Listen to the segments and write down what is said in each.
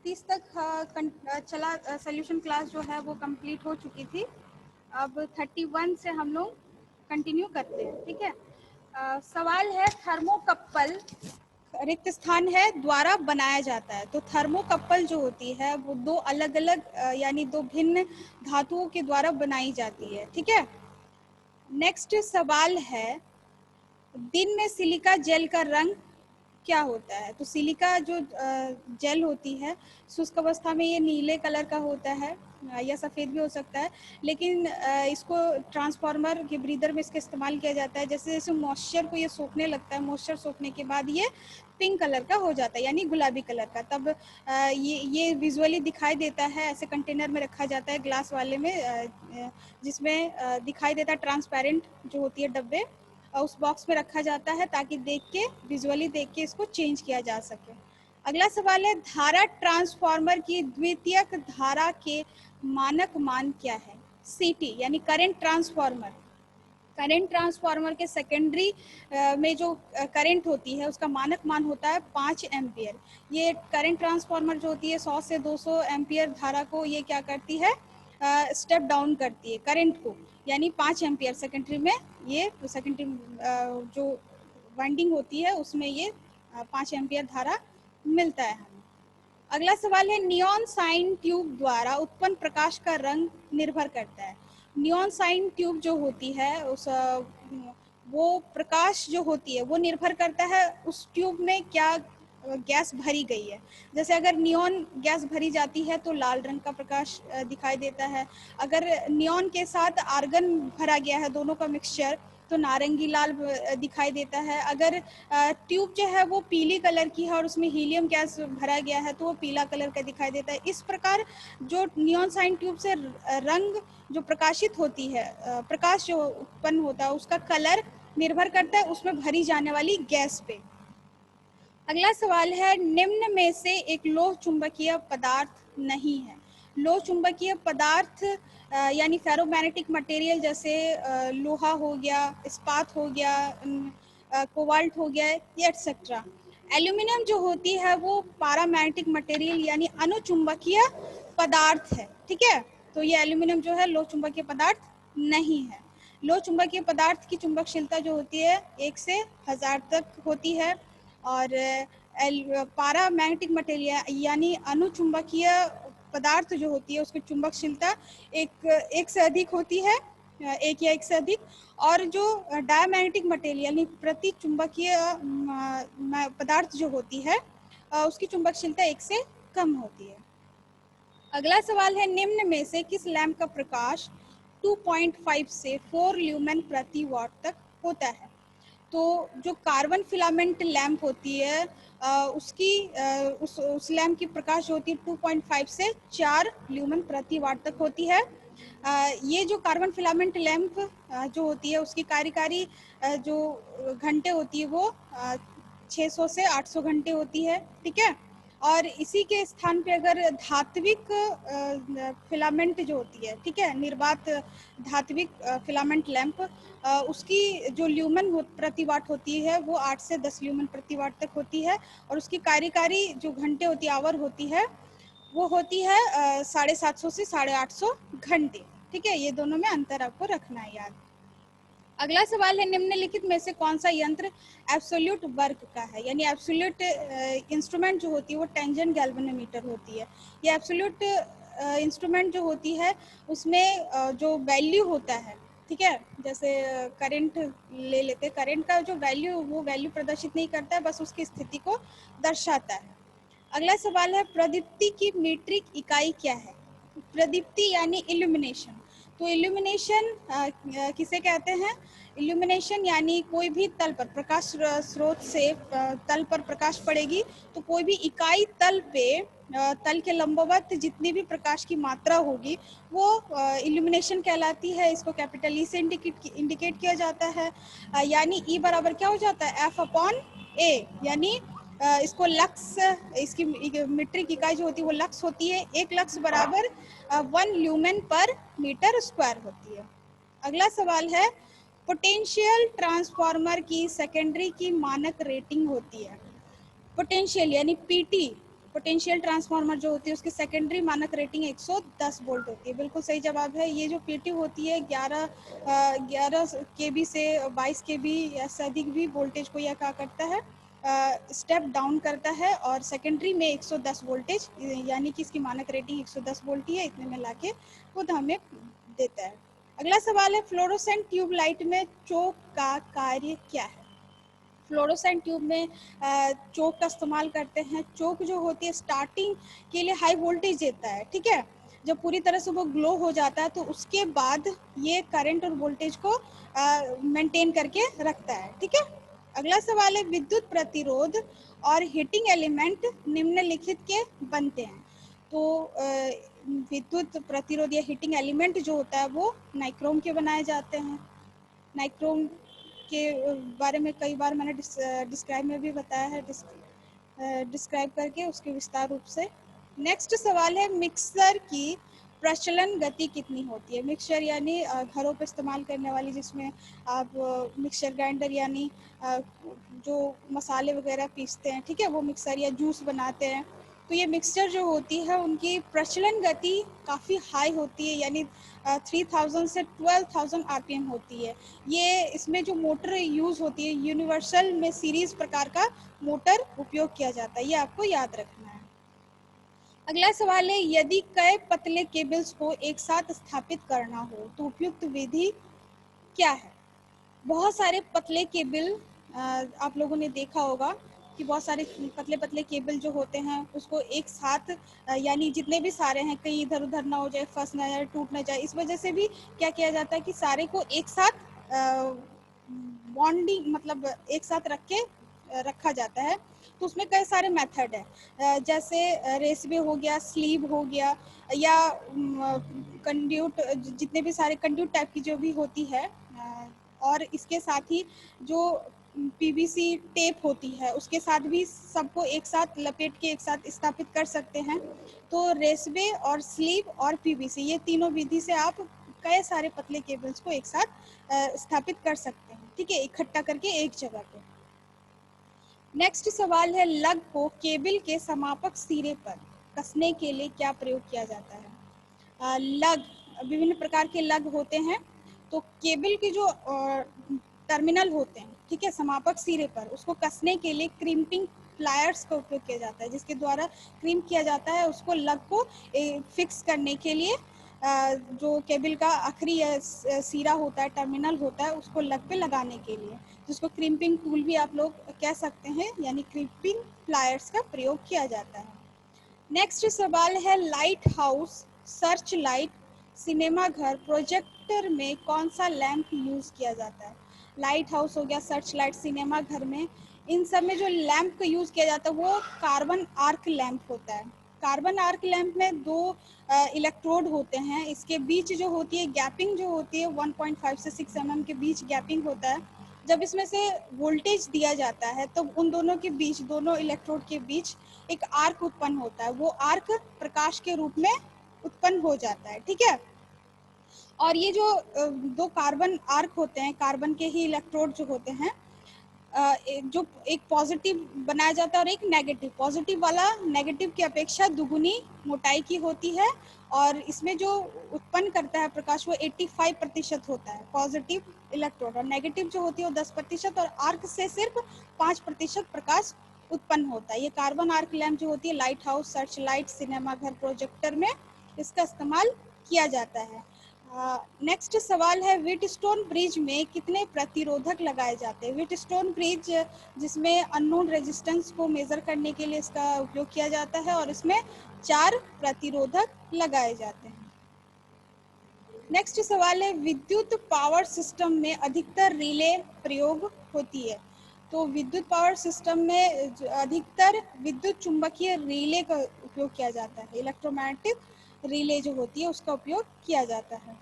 30 तक चला solution class जो है वो कंप्लीट हो चुकी थी। अब 31 से हम लोग कंटिन्यू करते हैं, ठीक है। सवाल है थर्मोकपल रिक्त स्थान है द्वारा बनाया जाता है। तो थर्मोकपल जो होती है वो दो अलग अलग यानी दो भिन्न धातुओं के द्वारा बनाई जाती है, ठीक है। नेक्स्ट सवाल है दिन में सिलिका जेल का रंग क्या होता है। तो सिलिका जो जेल होती है शुष्क अवस्था में ये नीले कलर का होता है या सफ़ेद भी हो सकता है, लेकिन इसको ट्रांसफार्मर के ब्रीदर में इसका इस्तेमाल किया जाता है। जैसे जैसे मॉइस्चर को ये सोखने लगता है, मॉइस्चर सोखने के बाद ये पिंक कलर का हो जाता है यानी गुलाबी कलर का। तब ये विजुअली दिखाई देता है, ऐसे कंटेनर में रखा जाता है ग्लास वाले में, जिसमें दिखाई देता है ट्रांसपेरेंट जो होती है डब्बे, उस बॉक्स में रखा जाता है ताकि देख के विजुअली देख के इसको चेंज किया जा सके। अगला सवाल है धारा ट्रांसफार्मर की द्वितीयक धारा के मानक मान क्या है। सीटी यानी करंट ट्रांसफार्मर, करंट ट्रांसफार्मर के सेकेंडरी में जो करंट होती है उसका मानक मान होता है 5 एम्पियर। ये करंट ट्रांसफार्मर जो होती है 100 से 200 एम्पियर धारा को ये क्या करती है, स्टेप डाउन करती है करंट को, यानी 5 एम्पियर सेकेंडरी में ये सेकेंडरी जो वाइंडिंग होती है उसमें ये 5 एम्पियर धारा मिलता है हमें। अगला सवाल है नियॉन साइन ट्यूब द्वारा उत्पन्न प्रकाश का रंग निर्भर करता है। नियॉन साइन ट्यूब जो होती है उस वो प्रकाश जो होती है वो निर्भर करता है उस ट्यूब में क्या गैस भरी गई है। जैसे अगर नियॉन गैस भरी जाती है तो लाल रंग का प्रकाश दिखाई देता है। अगर नियॉन के साथ आर्गन भरा गया है, दोनों का मिक्सचर, तो नारंगी लाल दिखाई देता है। अगर ट्यूब जो है वो पीली कलर की है और उसमें हीलियम गैस भरा गया है तो वो पीला कलर का दिखाई देता है। इस प्रकार जो नियॉन साइन ट्यूब से रंग जो प्रकाशित होती है, प्रकाश जो उत्पन्न होता है उसका कलर निर्भर करता है उसमें भरी जाने वाली गैस पे। अगला सवाल है निम्न में से एक लोह चुंबकीय पदार्थ नहीं है। लोह चुंबकीय पदार्थ यानी फेरोमैग्नेटिक मटेरियल जैसे लोहा हो गया, इस्पात हो गया, कोबाल्ट हो गया, ये एक्सेट्रा। एल्यूमिनियम जो होती है वो पैरामैग्नेटिक मटेरियल यानी अनुचुंबकीय पदार्थ है, ठीक है। तो ये एल्यूमिनियम जो है लोह चुंबकीय पदार्थ नहीं है। लोह चुंबकीय पदार्थ की चुंबकशीलता जो होती है 1 से 1000 तक होती है, और पैरामैग्नेटिक मटेरियल यानी अनुचुंबकीय पदार्थ जो होती है उसकी चुंबकशीलता एक से अधिक होती है, एक या एक से अधिक। और जो डायमैग्नेटिक मटेरियल यानी प्रति चुंबकीय पदार्थ जो होती है उसकी चुंबकशीलता 1 से कम होती है। अगला सवाल है निम्न में से किस लैंप का प्रकाश 2.5 से 4 ल्यूमेन प्रति वाट तक होता है। तो जो कार्बन फिलामेंट लैंप होती है उस लैंप की प्रकाश जो होती है 2.5 से 4 ल्यूमेन प्रति वाट तक होती है। ये जो कार्बन फिलामेंट लैंप जो होती है उसकी कार्यकारी जो घंटे होती है वो 600 से 800 घंटे होती है, ठीक है। और इसी के स्थान पे अगर धात्विक फिलामेंट जो होती है, ठीक है, निर्वात धात्विक फिलामेंट लैंप, उसकी जो ल्यूमेन प्रति वाट होती है वो 8 से 10 ल्यूमेन प्रति वाट तक होती है। और उसकी कार्यकारी जो घंटे होती है, आवर होती है, वो होती है 750 से 850 घंटे, ठीक है। ये दोनों में अंतर आपको रखना है याद। अगला सवाल है निम्नलिखित में से कौन सा यंत्र एब्सोल्यूट वर्क का है। यानी एब्सोल्यूट इंस्ट्रूमेंट जो होती है वो टेंजेंट गैल्वेनोमीटर होती है। ये एब्सोल्यूट इंस्ट्रूमेंट जो होती है उसमें जो वैल्यू होता है, ठीक है, जैसे करंट ले लेते, करंट का जो वैल्यू वो वैल्यू प्रदर्शित नहीं करता है, बस उसकी स्थिति को दर्शाता है। अगला सवाल है प्रदीप्ति की मीट्रिक इकाई क्या है। प्रदीप्ति यानी इल्यूमिनेशन। तो इल्यूमिनेशन किसे कहते हैं। इल्यूमिनेशन यानी कोई भी तल पर प्रकाश स्रोत से तल पर प्रकाश पड़ेगी तो कोई भी इकाई तल पे तल के लंबवत जितनी भी प्रकाश की मात्रा होगी वो इल्यूमिनेशन कहलाती है। इसको कैपिटल ई से इंडिकेट किया जाता है। यानी ई बराबर क्या हो जाता है F/A, यानी इसको लक्स, इसकी मीट्रिक इकाई जो होती है वो लक्स होती है। 1 लक्स बराबर 1 ल्यूमेन पर मीटर स्क्वायर होती है। अगला सवाल है पोटेंशियल ट्रांसफार्मर की सेकेंडरी की मानक रेटिंग होती है। पोटेंशियल यानी पीटी पोटेंशियल ट्रांसफार्मर जो होती है उसकी सेकेंडरी मानक रेटिंग 110 वोल्ट होती है। बिल्कुल सही जवाब है। ये जो पीटी होती है 11 केबी से 22 केबी या से अधिक भी वोल्टेज को यह क्या करता है, स्टेप डाउन करता है, और सेकेंडरी में 110 वोल्टेज यानी कि इसकी मानक रेटिंग 110 वोल्ट ही है, इतने में लाके खुद हमें देता है। अगला सवाल है फ्लोरोसेंट ट्यूब लाइट में चोक का कार्य क्या है। फ्लोरोसेंट ट्यूब में चोक का इस्तेमाल करते हैं। चोक जो होती है स्टार्टिंग के लिए हाई वोल्टेज देता है, ठीक है। जब पूरी तरह से वो ग्लो हो जाता है तो उसके बाद ये करंट और वोल्टेज को मेंटेन करके रखता है, ठीक है। अगला सवाल है विद्युत प्रतिरोध और हीटिंग एलिमेंट निम्नलिखित के बनते हैं। तो विद्युत प्रतिरोध या हीटिंग एलिमेंट जो होता है वो नाइक्रोम के बनाए जाते हैं। नाइक्रोम के बारे में कई बार मैंने डिस्क्राइब में भी बताया है, डिस्क्राइब करके उसके विस्तार रूप से। नेक्स्ट सवाल है मिक्सर की प्रचलन गति कितनी होती है। मिक्सर यानी घरों पे इस्तेमाल करने वाली, जिसमें आप मिक्सर ग्राइंडर यानी जो मसाले वगैरह पीसते हैं, ठीक है, वो मिक्सर या जूस बनाते हैं। तो ये मिक्सचर जो होती है उनकी प्रचलन गति काफ़ी हाई होती है, यानी 3000 से 12,000 आरपीएम होती है। ये इसमें जो मोटर यूज़ होती है यूनिवर्सल में सीरीज प्रकार का मोटर उपयोग किया जाता है, ये आपको याद रखना है। अगला सवाल है यदि कई पतले केबल्स को एक साथ स्थापित करना हो तो उपयुक्त विधि क्या है। बहुत सारे पतले केबल आप लोगों ने देखा होगा कि बहुत सारे पतले पतले केबल जो होते हैं उसको एक साथ यानी जितने भी सारे हैं कहीं इधर उधर ना हो जाए, फंस ना जाए, टूट ना जाए, इस वजह से भी क्या किया जाता है कि सारे को एक साथ बॉन्डिंग मतलब एक साथ रख के रखा जाता है। तो उसमें कई सारे मेथड है, जैसे रेसवे हो गया, स्लीव हो गया, या कंड्यूट, जितने भी सारे कंड्यूट टाइप की जो भी होती है, और इसके साथ ही जो पीवीसी टेप होती है उसके साथ भी सबको एक साथ लपेट के एक साथ स्थापित कर सकते हैं। तो रेसवे और स्लीव और पीवीसी ये तीनों विधि से आप कई सारे पतले केबल्स को एक साथ स्थापित कर सकते हैं, ठीक है, इकट्ठा करके एक जगह पे। नेक्स्ट सवाल है लग को केबल के समापक सिरे पर कसने के लिए क्या प्रयोग किया जाता है। लग, विभिन्न प्रकार के लग होते हैं। तो केबल के जो टर्मिनल होते हैं, ठीक है, समापक सिरे पर उसको कसने के लिए क्रिम्पिंग प्लायर्स का उपयोग किया जाता है, जिसके द्वारा क्रिम किया जाता है उसको लग को फिक्स करने के लिए। जो केबल का आखिरी सिरा होता है, टर्मिनल होता है, उसको लग पे लगाने के लिए, जिसको क्रिम्पिंग टूल भी आप लोग कह सकते हैं, यानी क्रिम्पिंग प्लायर्स का प्रयोग किया जाता है। नेक्स्ट सवाल है light house, search light, cinema घर, प्रोजेक्टर में कौन सा लैंप यूज किया जाता है। लाइट हाउस हो गया, सर्च लाइट, सिनेमा घर में, इन सब में जो लैंप का यूज किया जाता है वो कार्बन आर्क लैंप होता है। कार्बन आर्क लैंप में दो इलेक्ट्रोड होते हैं, इसके बीच जो होती है गैपिंग जो होती है 1.5 से 6 mm के बीच गैपिंग होता है। जब इसमें से वोल्टेज दिया जाता है तो उन दोनों के बीच, दोनों इलेक्ट्रोड के बीच एक आर्क उत्पन्न होता है, वो आर्क प्रकाश के रूप में उत्पन्न हो जाता है, ठीक है। और ये जो दो कार्बन आर्क होते हैं, कार्बन के ही इलेक्ट्रोड जो होते हैं, जो एक पॉजिटिव बनाया जाता है और एक नेगेटिव, पॉजिटिव वाला नेगेटिव की अपेक्षा दुगुनी मोटाई की होती है, और इसमें जो उत्पन्न करता है प्रकाश वो 85% होता है पॉजिटिव इलेक्ट्रोड, और नेगेटिव जो होती है वो 10%, और आर्क से सिर्फ 5% प्रकाश उत्पन्न होता है। ये कार्बन आर्क लैंप जो होती है light house, search light, cinema घर, प्रोजेक्टर में इसका इस्तेमाल किया जाता है। नेक्स्ट सवाल है व्हीटस्टोन ब्रिज में कितने प्रतिरोधक लगाए जाते हैं। व्हीटस्टोन ब्रिज जिसमें अननोन रेजिस्टेंस को मेजर करने के लिए इसका उपयोग किया जाता है, और इसमें 4 प्रतिरोधक लगाए जाते हैं। नेक्स्ट सवाल है विद्युत पावर सिस्टम में अधिकतर रिले प्रयोग होती है। तो विद्युत पावर सिस्टम में अधिकतर विद्युत चुंबकीय रिले का उपयोग किया जाता है, इलेक्ट्रोमैग्नेटिक रिले जो होती है उसका उपयोग किया जाता है।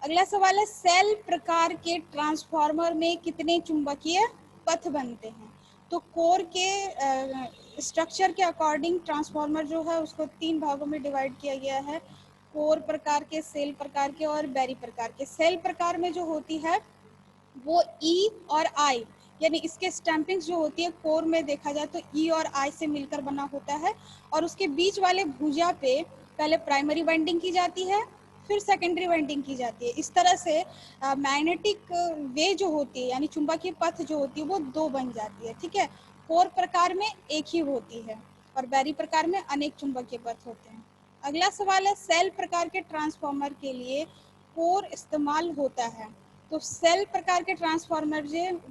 अगला सवाल है सेल प्रकार के ट्रांसफार्मर में कितने चुंबकीय पथ बनते हैं। तो कोर के स्ट्रक्चर के अकॉर्डिंग ट्रांसफार्मर जो है उसको 3 भागों में डिवाइड किया गया है, कोर प्रकार के, सेल प्रकार के और बैरी प्रकार के। सेल प्रकार में जो होती है वो ई और आई, यानी इसके स्टैंपिंग्स जो होती है कोर में देखा जाए तो ई और आई से मिलकर बना होता है, और उसके बीच वाले भुजा पे पहले प्राइमरी बाइंडिंग की जाती है, फिर सेकेंडरी बाइंडिंग की जाती है। इस तरह से मैग्नेटिक वे जो होती है यानी चुंबकीय पथ जो होती है वो दो बन जाती है, ठीक है। कोर प्रकार में एक ही होती है और बैरी प्रकार में अनेक चुंबकीय पथ होते हैं। अगला सवाल है, सेल प्रकार के ट्रांसफार्मर के लिए कोर इस्तेमाल होता है। तो सेल प्रकार के ट्रांसफार्मर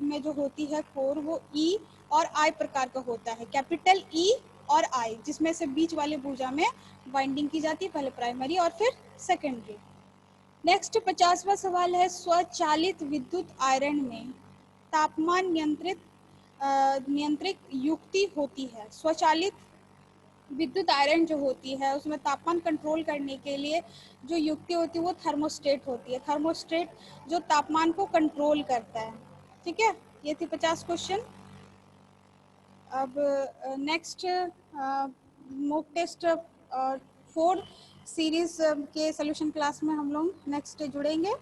में जो होती है कोर वो ई और आई प्रकार का होता है, कैपिटल ई और आई, जिसमें से बीच वाले भुजा में बाइंडिंग की जाती है, पहले प्राइमरी और फिर सेकेंडरी। नेक्स्ट 50वां सवाल है, स्वचालित विद्युत आयरन में तापमान नियंत्रित युक्ति होती है। स्वचालित विद्युत आयरन जो होती है उसमें तापमान कंट्रोल करने के लिए जो युक्ति होती है वो थर्मोस्टेट होती है। थर्मोस्टेट जो तापमान को कंट्रोल करता है, ठीक है। ये थी 50 क्वेश्चन। अब नेक्स्ट मॉक टेस्ट 4 सीरीज के सोल्यूशन क्लास में हम लोग नेक्स्ट जुड़ेंगे।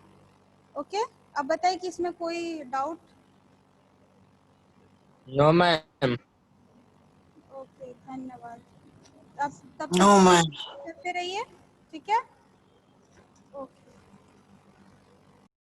ओके, अब बताइए कि इसमें कोई डाउट? No ma'am. ओके, धन्यवाद। अब तब नो मैम। तक करते रहिए, ठीक है।